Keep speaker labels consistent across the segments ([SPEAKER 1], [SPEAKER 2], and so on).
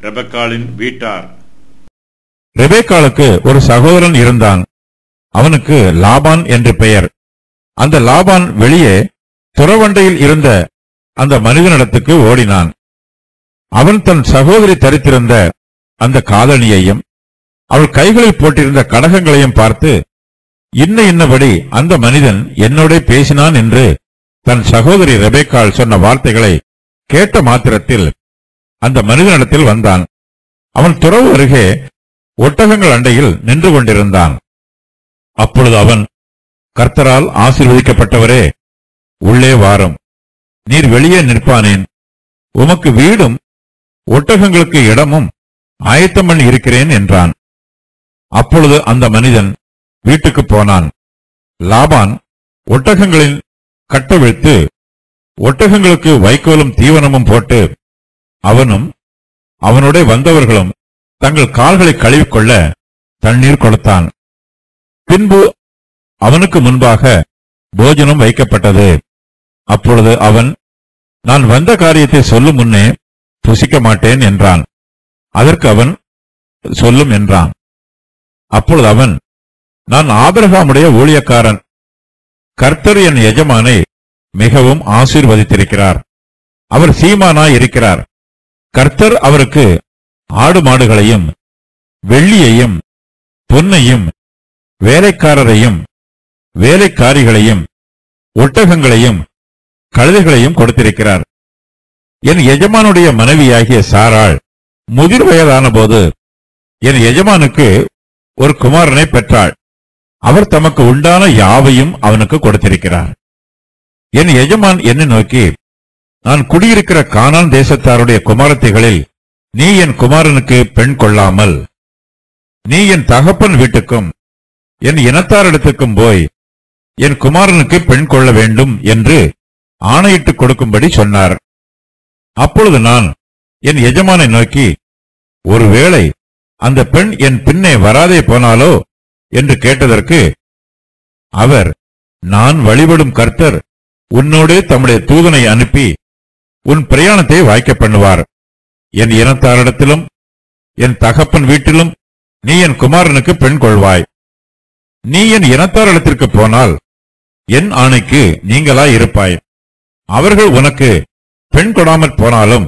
[SPEAKER 1] ரெபெக்காளின் வீட்டார்.
[SPEAKER 2] ரெபெக்காளுக்கு ஒரு சகோதரன் இருந்தான். அவனுக்கு லாபான் என்று பெயர். அந்த லாபான் வெளியே துறவண்டையில் இருந்த அந்த மனிதனிடத்துக்கு ஓடினான். அவன் தன் சகோதரி தரித்திருந்த அந்த காதணியையும் அவள் கைகளில் போட்டிருந்த கடகங்களையும் பார்த்து, இன்னபடி அந்த மனிதன் என்னோட பேசினான் என்று தன் சகோதரி ரெபெக்காள் சொன்ன வார்த்தைகளை கேட்ட மாத்திரத்தில் அந்த மனிதனிடத்தில் வந்தான். அவன் துறவு அருகே ஒட்டகங்கள் அண்டையில் நின்று கொண்டிருந்தான். அப்பொழுது அவன், கர்த்தரால் ஆசீர்வதிக்கப்பட்டவரே, உள்ளே வாரும், நீர் வெளியே நிற்பானேன், உமக்கு வீடும் ஒட்டகங்களுக்கு இடமும் ஆயத்தம் பண்ணி இருக்கிறேன் என்றான். அப்பொழுது அந்த மனிதன் வீட்டுக்கு போனான். லாபான் ஒட்டகங்களின் கட்டவிழ்த்து ஒட்டகங்களுக்கு வைக்கோலும் தீவனமும் போட்டு அவனும் அவனோட வந்தவர்களும் தங்கள் கால்களை கழுவிக்கொள்ள தண்ணீர் கொடுத்தான். பின்பு அவனுக்கு முன்பாக போஜனம் வைக்கப்பட்டது. அப்பொழுது அவன், நான் வந்த காரியத்தை சொல்லும் முன்னே புசிக்க மாட்டேன் என்றான். அதற்கு அவன், சொல்லும் என்றான். அப்பொழுது அவன், நான் ஆபிரகாமுடைய ஊழியக்காரன். கர்த்தர் என் எஜமானை மிகவும் ஆசீர்வதித்திருக்கிறார். அவர் சீமானாய் இருக்கிறார். கர்த்தர் அவருக்கு ஆடு மாடுகளையும் வெள்ளியையும் பொன்னையும் வேலைக்காரரையும் வேலைக்காரிகளையும் ஒட்டகங்களையும் கழுதைகளையும் கொடுத்திருக்கிறார். என் எஜமானுடைய மனைவியாகிய சாராள் முதிர் வயதான போது என் எஜமானுக்கு ஒரு குமாரனை பெற்றாள். அவர் தமக்கு உண்டான யாவையும் அவனுக்கு கொடுத்திருக்கிறார். என் எஜமான் என்னை நோக்கி, நான் குடியிருக்கிற கானான் தேசத்தாருடைய குமாரத்திகளில் நீ என் குமாரனுக்கு பெண் கொள்ளாமல் நீ என் தகப்பன் வீட்டுக்கும் என் இனத்தாரிடத்துக்கும் போய் என் குமாரனுக்கு பெண் கொள்ள வேண்டும் என்று ஆணையிட்டுக் கொடுக்கும்படி சொன்னார். அப்பொழுது நான் என் எஜமானை நோக்கி, ஒருவேளை அந்த பெண் என் பின்னே வராதே போனாலோ என்று கேட்டதற்கு அவர், நான் வழிபடும் கர்த்தர் உன்னோடே தம்முடைய தூதனை அனுப்பி உன் பிரயாணத்தை வாய்க்க பண்ணுவார். என் இனத்தாரிடத்திலும் என் தகப்பன் வீட்டிலும் நீ என் குமாரனுக்கு பெண் கொள்வாய். நீ என் இனத்தாரிடத்திற்கு போனால் என் ஆணைக்கு நீங்களாய் இருப்பாய். அவர்கள் உனக்கு பெண் கொடாமற் போனாலும்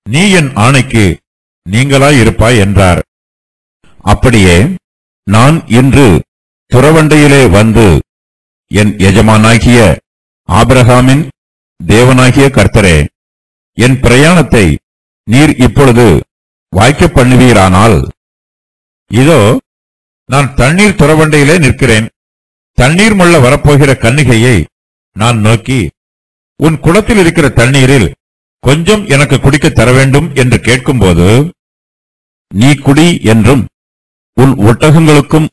[SPEAKER 2] நீ என் ஆணைக்கு நீங்களாய் இருப்பாய் என்றார். அப்படியே நான் இன்று துறவண்டையிலே வந்து, என் எஜமானாகிய ஆபிரகாமின் தேவனாகிய கர்த்தரே, என் பிரயாணத்தை நீர் இப்பொழுது வாய்க்க பண்ணுவீரானால், இதோ நான் தண்ணீர் துறவண்டையிலே நிற்கிறேன். தண்ணீர் மொள்ள வரப்போகிற கன்னிகையை நான் நோக்கி, உன் குளத்தில் இருக்கிற தண்ணீரில் கொஞ்சம் எனக்கு குடிக்க தர வேண்டும் என்று கேட்கும்போது, நீ குடி என்றும் உன் ஒட்டகங்களுக்கும்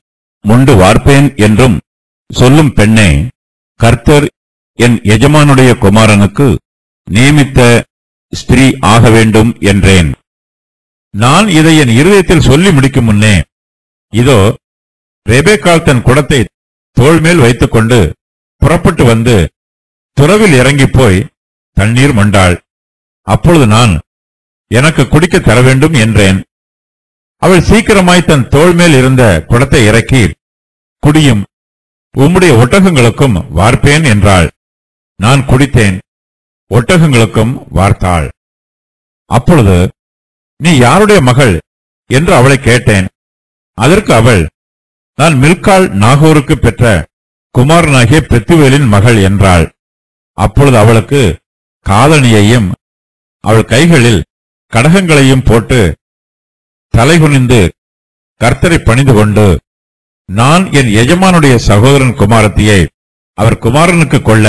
[SPEAKER 2] முண்டு வார்ப்பேன் என்றும் சொல்லும் பெண்ணே, கர்த்தர் என் எஜமானுடைய குமாரனுக்கு நியமித்த ஸ்திரீ ஆக வேண்டும் என்றேன். நான் இதை என் இருதயத்தில் சொல்லி முடிக்கும் முன்னே, இதோ ரெபெக்காள் தன் குடத்தை தோள்மேல் வைத்துக் கொண்டு புறப்பட்டு வந்து துறவில் இறங்கி போய் தண்ணீர் மொண்டாள். அப்பொழுது நான், எனக்கு குடிக்க தர வேண்டும் என்றேன். அவள் சீக்கிரமாய் தன் தோள்மேல் இருந்த குடத்தை இறக்கி, குடியும், உம்முடைய ஒட்டகங்களுக்கும் வார்ப்பேன் என்றாள். நான் குடித்தேன், ஒட்டகங்களுக்கும் வார்த்தாள். அப்பொழுது, நீ யாருடைய மகள் என்று அவளை கேட்டேன். அதற்கு அவள், நான் மில்காள் நாகோருக்கு பெற்ற குமாரனாகிய பெத்துவேலின் மகள் என்றாள். அப்பொழுது அவளுக்கு காதணியையும் அவள் கைகளில் கடகங்களையும் போட்டு தலைகுனிந்து கர்த்தரை பணிந்து கொண்டு, நான் என் எஜமானுடைய சகோதரன் குமாரத்தியை அவர் குமாரனுக்கு கொள்ள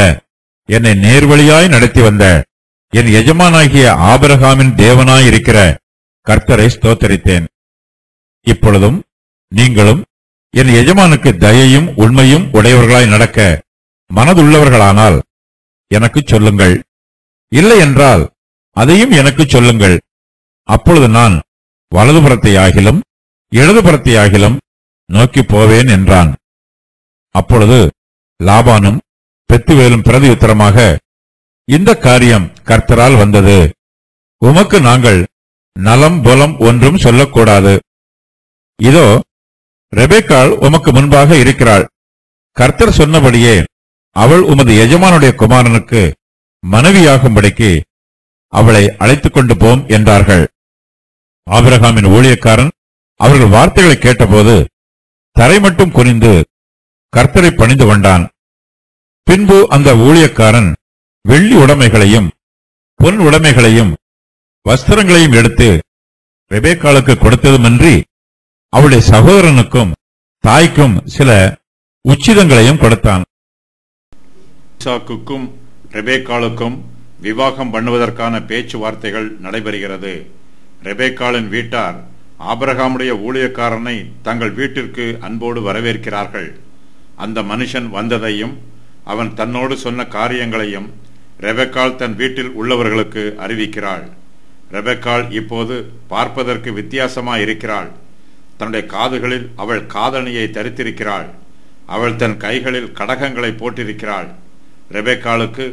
[SPEAKER 2] என்னை நேர்வழியாய் நடத்தி வந்த என் எஜமானாகிய ஆபிரகாமின் தேவனாயிருக்கிற கர்த்தரை ஸ்தோத்தரித்தேன். இப்பொழுதும் நீங்களும் என் எஜமானுக்கு தயையும் உண்மையும் உடையவர்களாய் நடக்க மனதுள்ளவர்களானால் எனக்கு சொல்லுங்கள். இல்லை என்றால் அதையும் எனக்கு சொல்லுங்கள். அப்பொழுது நான் வலதுபுறத்தை ஆகிலும் இடதுபுறத்தை ஆகிலும் நோக்கி போவேன் என்றான். அப்பொழுது லாபானும் பெத்துவேலும் பிரதியுத்தரமாக, இந்த காரியம் கர்த்தரால் வந்தது. உமக்கு நாங்கள் நலம் புலம் ஒன்றும் சொல்லக்கூடாது. இதோ ரெபெக்காள் உமக்கு முன்பாக இருக்கிறாள். கர்த்தர் சொன்னபடியே அவள் உமது எஜமானுடைய குமாரனுக்கு மனைவியாகும்படிக்கு அவளை அழைத்துக் கொண்டு போம் என்றார்கள். ஆபிரகாமின் ஊழியக்காரன் அவர்கள் வார்த்தைகளை கேட்டபோது தரை மட்டும் குனிந்து கர்த்தரை பணிந்து கொண்டான். பின்பு அந்த ஊழியக்காரன் வெள்ளி உடைமைகளையும் பொன் உடைமைகளையும் வஸ்திரங்களையும் எடுத்து ரெபெக்காளுக்கு கொடுத்ததுமின்றி அவளுடைய சகோதரனுக்கும் தாய்க்கும் சில உச்சிதங்களையும் கொடுத்தான்.
[SPEAKER 1] ஈசாக்குக்கும் ரெபெக்காளுக்கும் விவாகம் பண்ணுவதற்கான பேச்சுவார்த்தைகள் நடைபெறுகிறது. ரெபெக்காளின் வீட்டார் ஆபிரகாமுடைய ஊழியக்காரனை தங்கள் வீட்டிற்கு அன்போடு வரவேற்கிறார்கள். அந்த மனுஷன் வந்ததையும் அவன் தன்னோடு சொன்ன காரியங்களையும் ரெபெக்காள் தன் வீட்டில் உள்ளவர்களுக்கு அறிவிக்கிறாள். ரெபெக்காள் இப்போது பார்ப்பதற்கு வித்தியாசமாயிருக்கிறாள். தன்னுடைய காதுகளில் அவள் காதணியை தரித்திருக்கிறாள். அவள் தன் கைகளில் கடகங்களை போட்டிருக்கிறாள். ரெபெக்காளுக்கு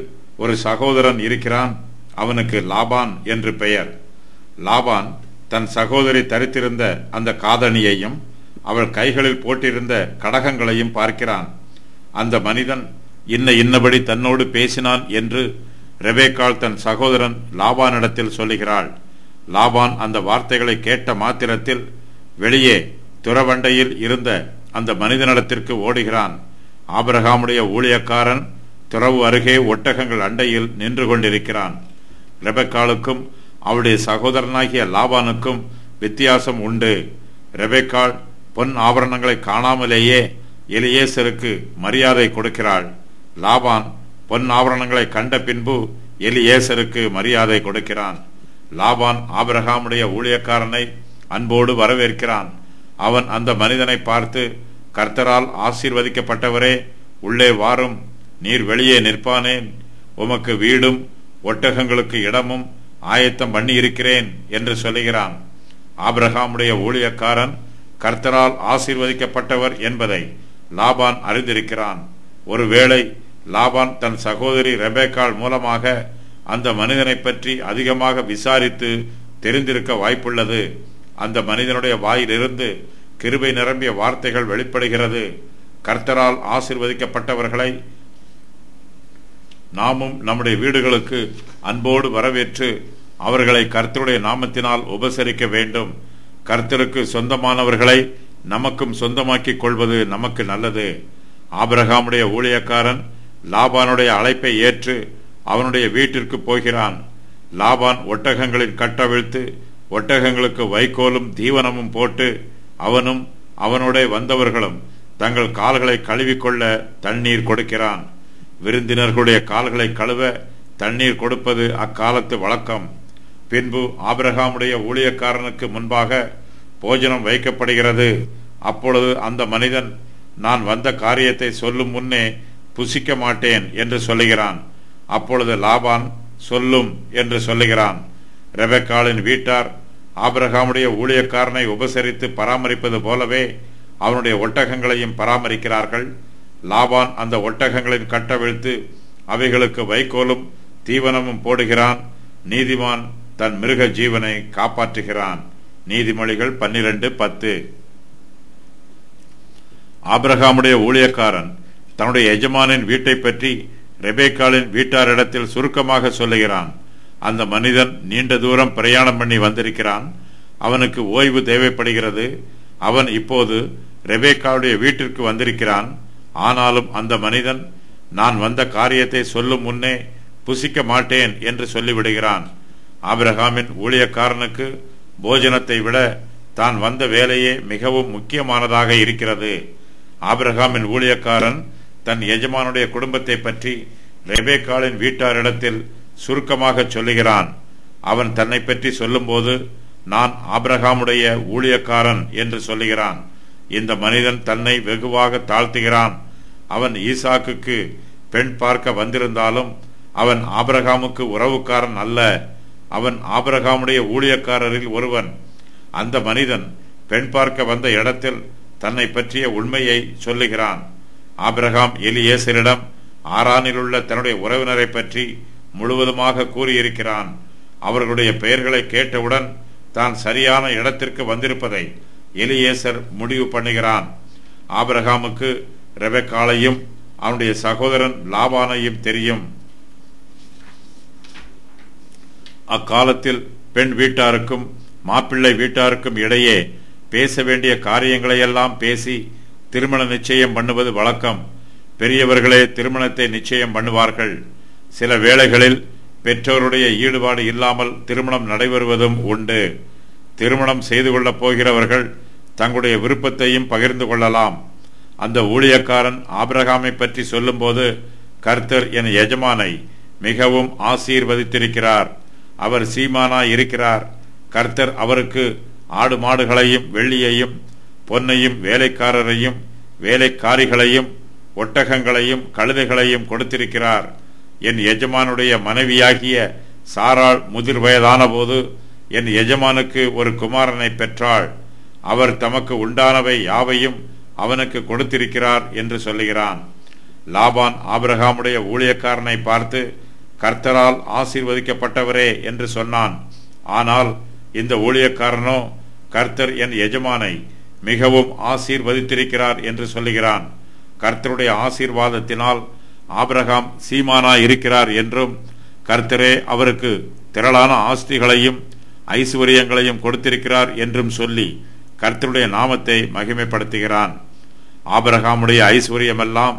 [SPEAKER 1] ஒரு சகோதரன் இருக்கிறான். அவனுக்கு லாபான் என்று பெயர். லாபான் தன் சகோதரி தரித்திருந்த அந்த காதணியையும் அவள் கைகளில் போட்டிருந்த கடகங்களையும் பார்க்கிறான். அந்த மனிதன் இன்னபடி தன்னோடு பேசினான் என்று ரெபெக்காள் தன் சகோதரன் லாபானிடத்தில் சொல்லுகிறாள். லாபான் அந்த வார்த்தைகளை கேட்ட மாத்திரத்தில் வெளியே துறவண்டையில் இருந்த அந்த மனிதனிடத்திற்கு ஓடுகிறான். ஆபிரகாமுடைய ஊழியக்காரன் துறவு அருகே ஒட்டகங்கள் அண்டையில் நின்று கொண்டிருக்கிறான். ரெபெக்காளுக்கும் அவளுடைய சகோதரனாகிய லாபானுக்கும் வித்தியாசம் உண்டு. ரெபெக்காள் பொன் ஆபரணங்களை காணாமலேயே எலியேசருக்கு மரியாதை கொடுக்கிறாள். லாபான் பொன் ஆபரணங்களை கண்ட பின்பு எலியேசருக்கு மரியாதை கொடுக்கிறான். லாபான் ஆபிரகாமுடைய ஊழியக்காரனை அன்போடு வரவேற்கிறான். அவன் அந்த மனிதனை பார்த்து, கர்த்தரால் ஆசீர்வதிக்கப்பட்டவரே, உள்ளே வாரும், நீர் வெளியே நிற்பானேன், உமக்கு வீடும் ஒட்டகங்களுக்கு இடமும் ஆயத்தம் பண்ணி இருக்கிறேன் என்று சொல்லுகிறான். ஆபிரகாமுடைய ஊழியக்காரன் கர்த்தரால் ஆசீர்வதிக்கப்பட்டவர் என்பதை லாபான் அறிந்திருக்கிறான். ஒருவேளை லாபான் தன் சகோதரி ரெபெக்காள் மூலமாக அந்த மனிதனை பற்றி அதிகமாக விசாரித்து தெரிந்திருக்க வாய்ப்புள்ளது. அந்த மனிதனுடைய வாயிலிருந்து கிருபை நிரம்பிய வார்த்தைகள் வெளிப்படுகிறது. கர்த்தரால் ஆசீர்வதிக்கப்பட்டவர்களை நாமும் நம்முடைய வீடுகளுக்கு அன்போடு வரவேற்று அவர்களை கர்த்தருடைய நாமத்தினால் உபசரிக்க வேண்டும். கர்த்தருக்கு சொந்தமானவர்களை நமக்கும் சொந்தமாக்கிக் கொள்வது நமக்கு நல்லது. ஆபிரகாமுடைய ஊழியக்காரன் லாபானுடைய அழைப்பை ஏற்று அவனுடைய வீட்டிற்கு போகிறான். லாபான் ஒட்டகங்களின் கட்டவிழ்த்து ஒட்டகங்களுக்கு வைக்கோலும் தீவனமும் போட்டு அவனும் அவனோட வந்தவர்களும் தங்கள் கால்களை கழுவிக்கொள்ள தண்ணீர் கொடுக்கிறான். விருந்தினர்களுடைய கால்களை கழுவ தண்ணீர் கொடுப்பது அக்காலத்து வழக்கம். பின்பு ஆபிரகாமுடைய ஊழியக்காரனுக்கு முன்பாக போஜனம் வைக்கப்படுகிறது. அப்பொழுது அந்த மனிதன், நான் வந்த காரியத்தை சொல்லும் முன்னே புசிக்க மாட்டேன் என்று சொல்லுகிறான். அப்பொழுது லாபான், சொல்லும் என்று சொல்லுகிறான். ரெபெக்காளின் வீட்டார் ஆபிரகாமுடைய ஊழியக்காரனை உபசரித்து பராமரிப்பது போலவே அவனுடைய ஒட்டகங்களையும் பராமரிக்கிறார்கள். லாபான் அந்த ஒட்டகங்களின் கட்டவிழ்த்து அவைகளுக்கு வைக்கோலும் தீவனமும் போடுகிறான். நீதிமான் தன் மிருக ஜீவனை காப்பாற்றுகிறான். நீதிமொழிகள் 12:10. ஆபிரகாமுடைய ஊழியக்காரன் தன்னுடைய எஜமானின் வீட்டை பற்றி ரெபெக்காளின் வீட்டாரிடத்தில் சுருக்கமாக சொல்லுகிறான். அந்த மனிதன் நீண்ட தூரம் பிரயாணம் பண்ணி வந்திருக்கிறான். அவனுக்கு ஓய்வு தேவைப்படுகிறது. அவன் இப்போது ரெபெக்காளுடைய வீட்டிற்கு வந்திருக்கிறான். ஆனாலும் அந்த மனிதன், நான் வந்த காரியத்தை சொல்லும் முன்னே புசிக்க மாட்டேன் என்று சொல்லிவிடுகிறான். ஆபிரகாமின் ஊழியக்காரனுக்கு போஜனத்தை விட தான் வந்த வேலையே மிகவும் முக்கியமானதாக இருக்கிறது. ஆபிரகாமின் ஊழியக்காரன் தன் எஜமானுடைய குடும்பத்தை பற்றி ரெபெக்காளின் வீட்டாரிடத்தில் சுருக்கமாக சொல்லுகிறான். அவன் தன்னை பற்றி சொல்லும்போது, நான் ஆபிரகாமுடைய ஊழியக்காரன் என்று சொல்லுகிறான். இந்த மனிதன் தன்னை வெகுவாக தாழ்த்துகிறான். அவன் ஈசாக்குக்கு பெண் பார்க்க வந்திருந்தாலும் அவன் ஆபிரகாமுக்கு உறவுக்காரன் அல்ல. அவன் ஆபிரகாமுடைய ஊழியக்காரரில் ஒருவன். அந்த மனிதன் பெண் பார்க்க வந்த இடத்தில் தன்னை பற்றிய உண்மையை சொல்லுகிறான். ஆபிரகாம் எலியேசரிடம் ஆரானில் உள்ள தன்னுடைய உறவினரை பற்றி முழுவதுமாக கூறியிருக்கிறான். அவர்களுடைய பெயர்களை கேட்டவுடன் தான் சரியான இடத்திற்கு வந்திருப்பதை எலியேசர் முடிவு பண்ணுகிறான். ஆபிரகாமுக்கு ரெபெக்காளையும் அவனுடைய சகோதரன் லாபானையும் தெரியும். அக்காலத்தில் பெண் வீட்டாருக்கும் மாப்பிள்ளை வீட்டாருக்கும் இடையே பேச வேண்டிய காரியங்களையெல்லாம் பேசி திருமண நிச்சயம் பண்ணுவது வழக்கம். பெரியவர்களே திருமணத்தை நிச்சயம் பண்ணுவார்கள். சில வேளைகளில் பெற்றோருடைய ஈடுபாடு இல்லாமல் திருமணம் நடைபெறுவதும் உண்டு. திருமணம் செய்து கொள்ளப் போகிறவர்கள் தங்களுடைய விருப்பத்தையும் பகிர்ந்து கொள்ளலாம். அந்த ஊழியக்காரன் ஆபிரகாமை பற்றி சொல்லும்போது, கர்த்தர் என் எஜமானை மிகவும் ஆசீர்வதித்திருக்கிறார், அவர் சீமானாய் இருக்கிறார், கர்த்தர் அவருக்கு ஆடு மாடுகளையும் வெள்ளியையும் பொன்னையும் வேலைக்காரரையும் வேலைக்காரிகளையும் ஒட்டகங்களையும் கழுதைகளையும் கொடுத்திருக்கிறார், என் எஜமானுடைய மனைவியாகிய சாராள் முதிர் வயதான போது என் எஜமானுக்கு ஒரு குமாரனை பெற்றாள், அவர் தமக்கு உண்டானவை யாவையும் அவனுக்கு கொடுத்திருக்கிறார் என்று சொல்லுகிறான். லாபான் ஆபிரகாமுடைய ஊழியக்காரனை பார்த்து, கர்த்தரால் ஆசீர்வதிக்கப்பட்டவரே என்று சொன்னான். ஆனால் இந்த ஊழியக்காரனோ, கர்த்தர் என் எஜமானை மிகவும் ஆசீர்வதித்திருக்கிறார் என்று சொல்லுகிறான். கர்த்தருடைய ஆசீர்வாதத்தினால் ஆபிரகாம் சீமானாய் இருக்கிறார் என்றும், கர்த்தரே அவருக்கு திரளான ஆஸ்திகளையும் ஐஸ்வர்யங்களையும் கொடுத்திருக்கிறார் என்றும் சொல்லி கர்த்தருடைய நாமத்தை மகிமைப்படுத்துகிறான். ஆபிரகாமுடைய ஐஸ்வர்யமெல்லாம்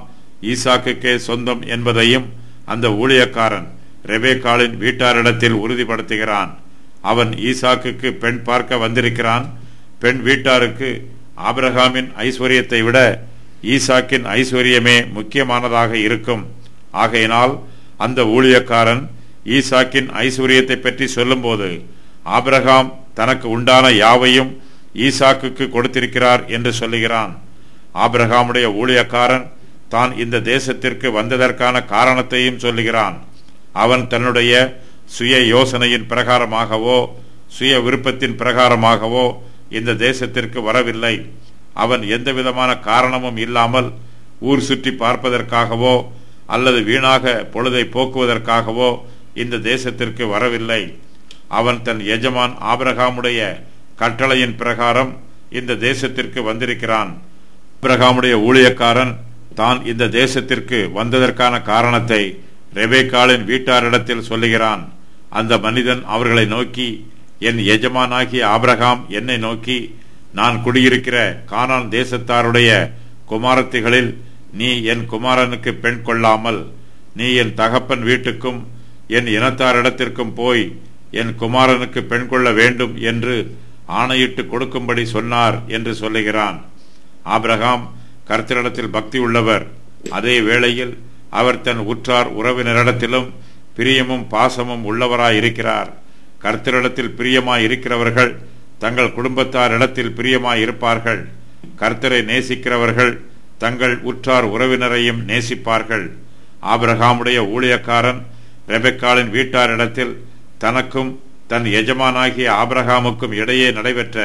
[SPEAKER 1] ஈசாக்குக்கே சொந்தம் என்பதையும் அந்த ஊழியக்காரன் ரெபெக்காளின் வீட்டாரிடத்தில் உறுதிப்படுத்துகிறான். அவன் ஈசாக்குக்கு பெண் பார்க்க வந்திருக்கிறான். பெண் வீட்டாருக்கு ஆபிரகாமின் ஐஸ்வர்யத்தை விட ஈசாக்கின் ஐஸ்வர்யமே முக்கியமானதாக இருக்கும். ஆகையினால் அந்த ஊழியக்காரன் ஈசாக்கின் ஐஸ்வர்யத்தை பற்றி சொல்லும்போது, ஆபிரகாம் தனக்கு உண்டான யாவையும் ஈசாக்குக்கு கொடுத்திருக்கிறார் என்று சொல்லுகிறான். ஆபிரகாமுடைய ஊழியக்காரன் தான் இந்த தேசத்திற்கு வந்ததற்கான காரணத்தையும் சொல்லுகிறான். அவன் தன்னுடைய சுய யோசனையின் பிரகாரமாகவோ சுய விருப்பத்தின் பிரகாரமாகவோ இந்த தேசத்திற்கு வரவில்லை. அவன் எந்த விதமான காரணமும் இல்லாமல் ஊர் சுற்றி பார்ப்பதற்காகவோ அல்லது வீணாக பொழுதை போக்குவதற்காகவோ இந்த தேசத்திற்கு வரவில்லை. அவன் தன் எஜமான் ஆபிரகாமுடைய கட்டளையின் பிரகாரம் இந்த தேசத்திற்கு வந்திருக்கிறான். ஆபிரகாமுடைய ஊழியக்காரன் தான் இந்த தேசத்திற்கு வந்ததற்கான காரணத்தை ரெபெக்காளின் வீட்டாரிடத்தில் சொல்லுகிறான். அந்த மனிதன் அவர்களை நோக்கி, என் எஜமானாகிய ஆபிரகாம் என்னை நோக்கி, நான் குடியிருக்கிற கானான் தேசத்தாருடைய குமாரத்திகளில் நீ என் குமாரனுக்கு பெண் கொள்ளாமல் நீ என் தகப்பன் வீட்டுக்கும் என் இனத்தாரிடத்திற்கும் போய் என் குமாரனுக்கு பெண் கொள்ள வேண்டும் என்று ஆணையிட்டு கொடுக்கும்படி சொன்னார் என்று சொல்லுகிறான். ஆபிரகாம் கர்த்தரிடத்தில் பக்தி உள்ளவர். அதே வேளையில் அவர் தன் உற்றார் உறவினரிடத்திலும் பிரியமும் பாசமும் உள்ளவராயிருக்கிறார். கர்த்தரிடத்தில் பிரியமாய் இருக்கிறவர்கள் தங்கள் குடும்பத்தாரிடத்தில் பிரியமாய் இருப்பார்கள். கர்த்தரை நேசிக்கிறவர்கள் தங்கள் உற்றார் உறவினரையும் நேசிப்பார்கள். ஆபிரகாமுடைய ஊழியக்காரன் ரெபெக்காளின் வீட்டாரிடத்தில் தனக்கும் தன் எஜமானாகிய ஆபிரகாமுக்கும் இடையே நடைபெற்ற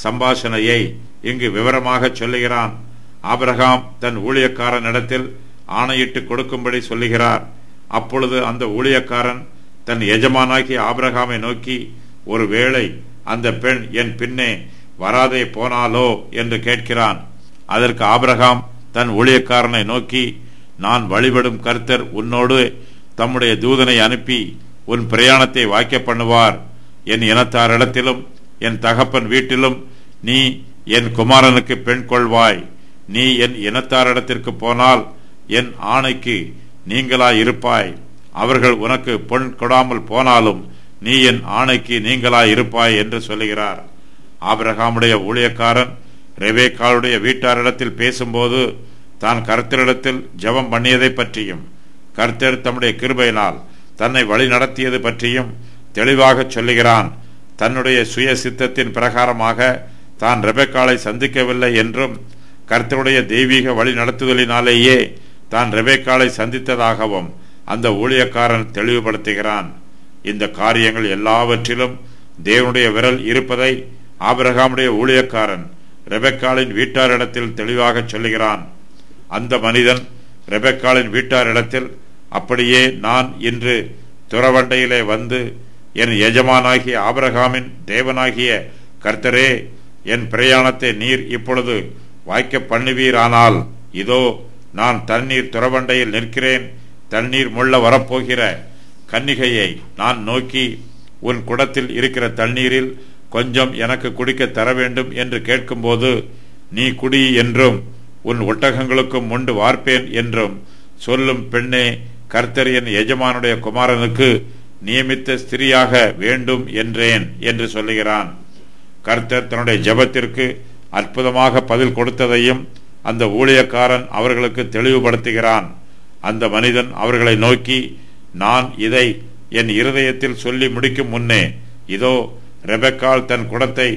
[SPEAKER 1] சம்பாஷணையை இங்கு விவரமாக சொல்லுகிறான். ஆபிரகாம் தன் ஊழியக்காரனிடத்தில் ஆணையிட்டு கொடுக்கும்படி சொல்லுகிறார். அப்பொழுது அந்த ஊழியக்காரன் தன் எஜமானாகிய ஆபிரகாமை நோக்கி, ஒருவேளை அந்த பெண் என் பின்னே வராதே போனாலோ என்று கேட்கிறான். அதற்கு ஆபிரகாம் தன் ஊழியக்காரனை நோக்கி, நான் வழிபடும் கர்த்தர் உன்னோடு தம்முடைய தூதனை அனுப்பி உன் பிரயாணத்தை வாய்க்க பண்ணுவார். என் இனத்தாரிடத்திலும் என் தகப்பன் வீட்டிலும் நீ என் குமாரனுக்கு பெண் கொள்வாய். நீ என் இனத்தாரிடத்திற்கு போனால் என் ஆணைக்கு நீங்களாய் இருப்பாய். அவர்கள் உனக்கு பொன் கொடாமல் போனாலும் நீ என் ஆணைக்கு நீங்களாய் இருப்பாய் என்று சொல்லுகிறார். ஆபிரகாமுடைய ஊழியக்காரன் ரெபெக்காளுடைய வீட்டாரிடத்தில் பேசும்போது தான் கர்த்தரிடத்தில் ஜெபம் பண்ணியதை பற்றியும் கர்த்தர் தம்முடைய கிருபையினால் தன்னை வழி நடத்தியது பற்றியும் தெளிவாக சொல்லுகிறான். தன்னுடைய சுய சித்தத்தின் பிரகாரமாக தான் ரெபெக்காளை சந்திக்கவில்லை என்றும் கர்த்தருடைய தெய்வீக வழி நடத்துதலினாலேயே தான் ரெபெக்காளை சந்தித்ததாகவும் அந்த ஊழியக்காரன் தெளிவுபடுத்துகிறான். இந்த காரியங்கள் எல்லாவற்றிலும் தேவனுடைய விரல் இருப்பதை ஆபிரகாமுடைய ஊழியக்காரன் ரெபெக்காளின் வீட்டாரிடத்தில் தெளிவாக சொல்லுகிறான். அந்த மனிதன் ரெபெக்காளின் வீட்டாரிடத்தில், அப்படியே நான் இன்று துறவண்டையிலே வந்து என் எஜமானாகிய ஆபிரகாமின் தேவனாகிய கர்த்தரே, என் பிரயாணத்தை நீர் இப்பொழுது வாய்க்க பண்ணுவீரானால், இதோ நான் தண்ணீர் துறவண்டையில் நிற்கிறேன். தண்ணீர் முள்ள வரப்போகிற கன்னிகையை நான் நோக்கி, உன் குடத்தில் இருக்கிற தண்ணீரில் கொஞ்சம் எனக்கு குடிக்க தர வேண்டும் என்று கேட்கும்போது, நீ குடி என்றும் உன் ஒட்டகங்களுக்கும் உண்டு வார்ப்பேன் என்றும் சொல்லும் பெண்ணே, கர்த்தர் என் எஜமானுடைய குமாரனுக்கு நியமித்த ஸ்திரியாக வேண்டும் என்றேன் என்று சொல்லுகிறான். கர்த்தர் தன்னுடைய ஜெபத்திற்கு அற்புதமாக பதில் கொடுத்ததையும் அந்த ஊழியக்காரன் அவர்களுக்கு தெளிவுபடுத்துகிறான். அந்த மனிதன் அவர்களை நோக்கி, நான் இதை என் இருதயத்தில் சொல்லி முடிக்கும் முன்னே, இதோ ரெபெக்காள் தன் குடத்தை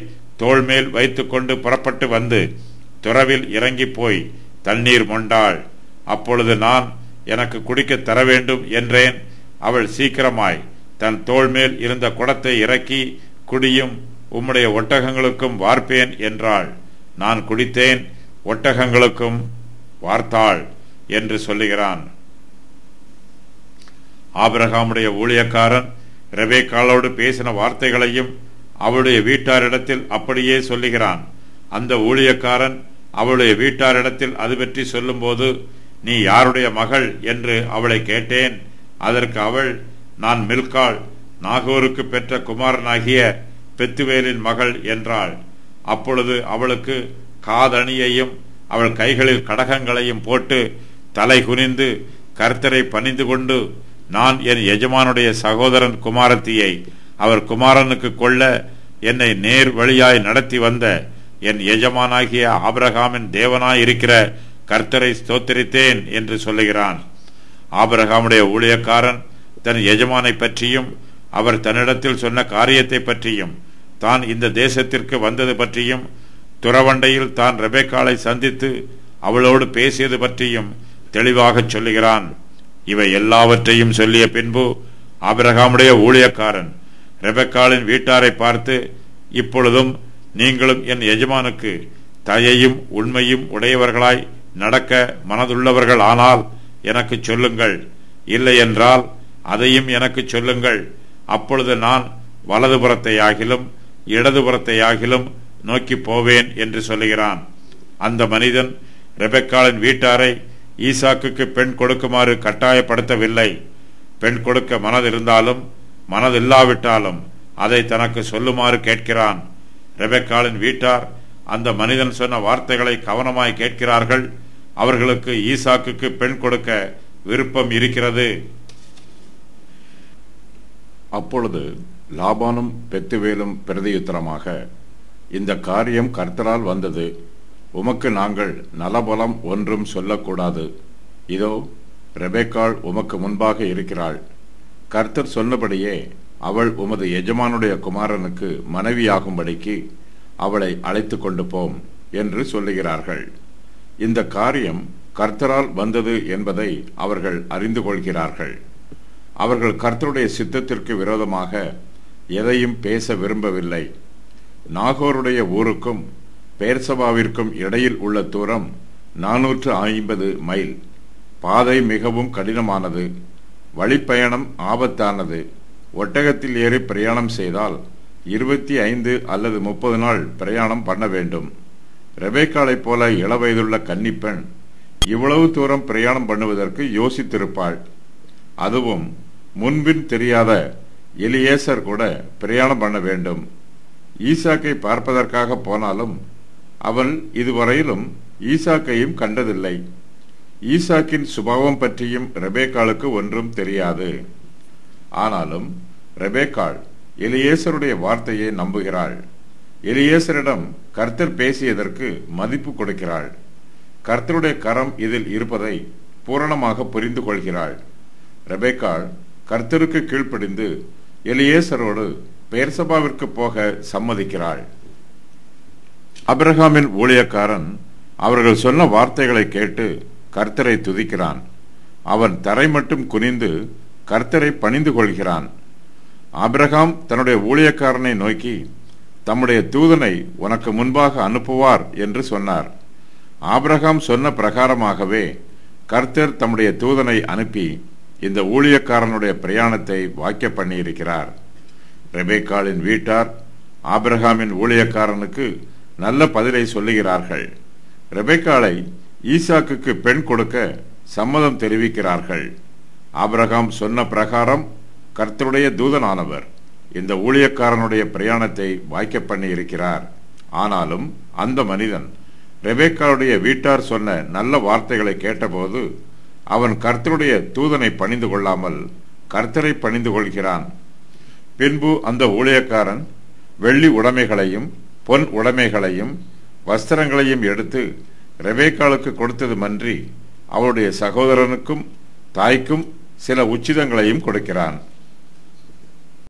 [SPEAKER 1] தோள்மேல் வைத்துக் கொண்டு புறப்பட்டு வந்து துறவில் இறங்கி போய் தண்ணீர் மொண்டாள். அப்பொழுது நான் எனக்கு குடிக்க தர வேண்டும் என்றேன். அவள் சீக்கிரமாய் தன் தோள்மேல் இருந்த குடத்தை இறக்கி, குடியும், உம்முடைய ஒட்டகங்களுக்கும் வார்ப்பேன் என்றாள். நான் குடித்தேன், ஒட்டகங்களுக்கும் வார்த்தாள் என்று சொல்லுகிறான். ஆபிரகாமுடைய ஊழியக்காரன் ரெபெக்காளோடு பேசின வார்த்தைகளையும் அவளுடைய வீட்டாரிடத்தில் அப்படியே சொல்லுகிறான். அந்த ஊழியக்காரன் அவளுடைய வீட்டாரிடத்தில் அது பற்றி சொல்லும்போது, நீ யாருடைய மகள் என்று அவளை கேட்டேன். அதற்கு அவள், நான் மில்காள், நாகோருக்கு பெற்ற குமாரனாகிய பெத்துவேலின் மகள் என்றாள். அப்பொழுது அவளுக்கு காதணியையும் அவள் கைகளில் கடகங்களையும் போட்டு தலை குனிந்து கர்த்தரை பணிந்து கொண்டு, நான் என் எஜமானுடைய சகோதரன் குமாரத்தியை அவர் குமாரனுக்கு கொள்ள என்னை நேர் வழியாய் நடத்தி வந்த என் எஜமானாகிய ஆபிரகாமின் தேவனாய் இருக்கிற கர்த்தரை ஸ்தோத்திரித்தேன் என்று சொல்லுகிறான். ஆபிரகாமுடைய ஊழியக்காரன் தன் எஜமானை பற்றியும் அவர் தன்னிடத்தில் சொன்ன காரியத்தை பற்றியும் தான் இந்த தேசத்திற்கு வந்தது பற்றியும் துறவண்டையில் தான் ரெபெக்காளை சந்தித்து அவளோடு பேசியது பற்றியும் தெளிவாக சொல்லுகிறான். இவை எல்லாவற்றையும் சொல்லிய பின்பு ஆபிரகாமுடைய ஊழியக்காரன் ரெபெக்காளின் வீட்டாரை பார்த்து, இப்பொழுதும் நீங்களும் என் எஜமானுக்கு தயையும் உண்மையும் உடையவர்களாய் நடக்க மனதுள்ளவர்கள் ஆனால் எனக்கு சொல்லுங்கள், இல்லை என்றால் அதையும் எனக்கு சொல்லுங்கள். அப்பொழுது நான் வலதுபுறத்தையாகிலும் இடதுபுறத்தையாகிலும் நோக்கி போவேன் என்று சொல்லுகிறான். அந்த மனிதன் ரெபெக்காளின் வீட்டாரை ஈசாக்குக்கு பெண் கொடுக்குமாறு கட்டாயப்படுத்தவில்லை. பெண் கொடுக்க மனதிருந்தாலும் மனதில்லாவிட்டாலும் அதை தனக்கு சொல்லுமாறு கேட்கிறான். ரெபெக்காளின் வீட்டார் அந்த மனிதன் சொன்ன வார்த்தைகளை கவனமாய் கேட்கிறார்கள். அவர்களுக்கு ஈசாக்குக்கு பெண் கொடுக்க விருப்பம் இருக்கிறது.
[SPEAKER 3] அப்பொழுது லாபானும் பெத்துவேலும் பிரதியுத்தரமாக, இந்த காரியம் கர்த்தரால் வந்தது, உமக்கு நாங்கள் நலபலம் ஒன்றும் சொல்லக்கூடாது. இதோ ரெபெக்காள் உமக்கு முன்பாக இருக்கிறாள். கர்த்தர் சொன்னபடியே அவள் உமது எஜமானுடைய குமாரனுக்கு மனைவியாகும்படிக்கு அவளை அழைத்து கொண்டு போம் என்று சொல்லுகிறார்கள். இந்த காரியம் கர்த்தரால் வந்தது என்பதை அவர்கள் அறிந்து கொள்கிறார்கள். அவர்கள் கர்த்தருடைய சித்தத்திற்கு விரோதமாக எதையும் பேச விரும்பவில்லை. நாகோருடைய ஊருக்கும் பேர்சபாவிற்கும் இடையில் உள்ள தூரம் 450 மைல். பாதை மிகவும் கடினமானது. வழிப்பயணம் ஆபத்தானது. ஒட்டகத்தில் ஏறி பிரயாணம் செய்தால் 25 அல்லது 30 நாள் பிரயாணம் பண்ண வேண்டும். ரெபெக்காளைப் போல இளவயதுள்ள கன்னிப்பெண் இவ்வளவு தூரம் பிரயாணம் பண்ணுவதற்கு யோசித்திருப்பாள். அதுவும் முன்பின் தெரியாத எலியேசர் கூட பிரயாணம் பண்ண வேண்டும். ஈசாக்கை பார்ப்பதற்காக போனாலும் அவள் இதுவரையிலும் ஈசாக்கையும் கண்டதில்லை. ஈசாக்கின் சுபாவம் பற்றியும் ரெபெக்காளுக்கு ஒன்றும் தெரியாது. ஆனாலும் ரெபெக்காள் எலியேசருடைய வார்த்தையை நம்புகிறாள். எலியேசரிடம் கர்த்தர் பேசியதற்கு மதிப்பு கொடுக்கிறாள். கர்த்தருடைய கரம் இதில் இருப்பதை பூரணமாக புரிந்து கொள்கிறாள். ரெபெக்காள் கர்த்தருக்கு கீழ்ப்படிந்து எலியேசரோடு பெயர்சபாவிற்கு போக சம்மதிக்கிறாள். ஆபிரகாமின் ஊழியக்காரன் அவர்கள் சொன்ன வார்த்தைகளை கேட்டு கர்த்தரை துதிக்கிறான். அவன் தரை மட்டும் குனிந்து கர்த்தரை பணிந்து கொள்கிறான். ஆபிரகாம் தன்னுடைய ஊழியக்காரனை நோக்கி, தம்முடைய தூதனை உனக்கு முன்பாக அனுப்புவார் என்று சொன்னார். ஆபிரகாம் சொன்ன பிரகாரமாகவே கர்த்தர் தம்முடைய தூதனை அனுப்பி இந்த ஊழியக்காரனுடைய பிரயாணத்தை வாக்கிய பண்ணியிருக்கிறார். ரெபேக்காளின் வீட்டார் ஆபிரகாமின் ஊழியக்காரனுக்கு நல்ல பதிலை சொல்லுகிறார்கள். ரெபேக்காளை ஈசாக்குக்கு பெண் கொடுக்க சம்மதம் தெரிவிக்கிறார்கள். ஆபிரகாம் சொன்ன பிரகாரம் கர்த்தருடைய தூதனானவர் இந்த ஊழியக்காரனுடைய பிரயாணத்தை வாய்க்க பண்ணி இருக்கிறார். ஆனாலும் அந்த மனிதன் ரெபேக்காளுடைய வீட்டார் சொன்ன நல்ல வார்த்தைகளை கேட்டபோது அவன் கர்த்தருடைய தூதனை பணிந்து கொள்ளாமல் கர்த்தரை பணிந்து கொள்கிறான். பின்பு அந்த ஊழியக்காரன் வெள்ளி உடைமைகளையும் பொன் உடைமைகளையும் வஸ்திரங்களையும் எடுத்து ரெபேக்காளுக்கு கொடுத்ததுமன்றி அவளுடைய சகோதரனுக்கும் தாய்க்கும் சில உச்சிதங்களையும் கொடுக்கிறான்.